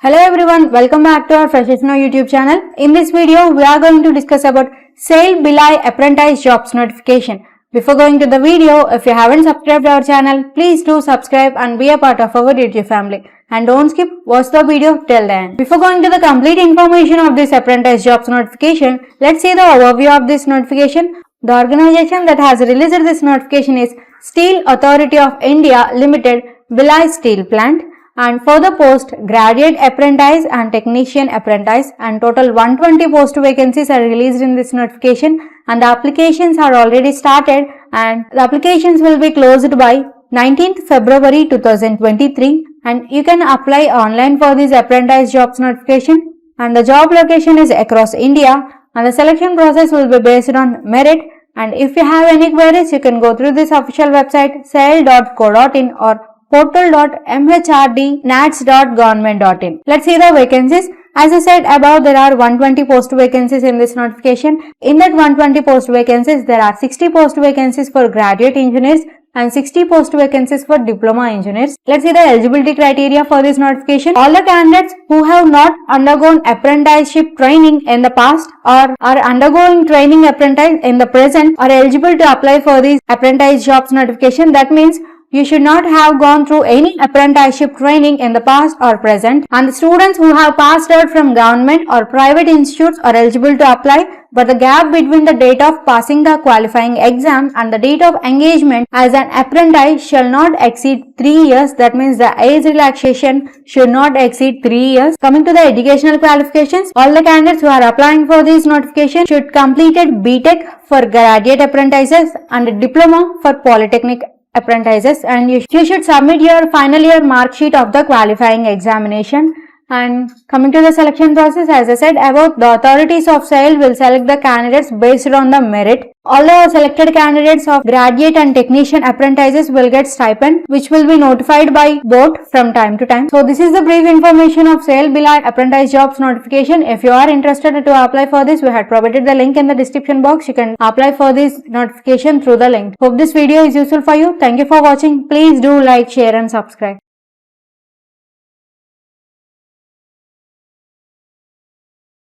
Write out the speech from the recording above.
Hello everyone, welcome back to our Freshers Know YouTube channel. In this video, we are going to discuss about SAIL BELAI Apprentice Jobs notification. Before going to the video, if you haven't subscribed our channel, please do subscribe and be a part of our YouTube family. And don't skip, watch the video till the end. Before going to the complete information of this Apprentice Jobs notification, let's see the overview of this notification. The organization that has released this notification is Steel Authority of India Limited, BELAI Steel Plant. And for the post graduate apprentice and technician apprentice, and total 120 post vacancies are released in this notification, and the applications are already started, and the applications will be closed by 19th February 2023, and you can apply online for this apprentice jobs notification, and the job location is across India, and the selection process will be based on merit. And if you have any queries, you can go through this official website sail.co.in or portal.mhrdnats.government.in. Let's see the vacancies. As I said above, there are 120 post vacancies in this notification. In that 120 post vacancies, there are 60 post vacancies for graduate engineers and 60 post vacancies for diploma engineers. Let's see the eligibility criteria for this notification. All the candidates who have not undergone apprenticeship training in the past or are undergoing training apprentice in the present are eligible to apply for this apprentice jobs notification. That means you should not have gone through any apprenticeship training in the past or present, and the students who have passed out from government or private institutes are eligible to apply, but the gap between the date of passing the qualifying exam and the date of engagement as an apprentice shall not exceed 3 years. That means the age relaxation should not exceed 3 years. Coming to the educational qualifications, all the candidates who are applying for this notification should completed BTech for graduate apprentices and a diploma for polytechnic apprentices, and you should submit your final year mark sheet of the qualifying examination. And coming to the selection process, as I said above, the authorities of SAIL will select the candidates based on the merit. All the selected candidates of graduate and technician apprentices will get stipend, which will be notified by board from time to time. So this is the brief information of SAIL BELAI Apprentice Jobs notification. If you are interested to apply for this, we had provided the link in the description box. You can apply for this notification through the link. Hope this video is useful for you. Thank you for watching. Please do like, share and subscribe.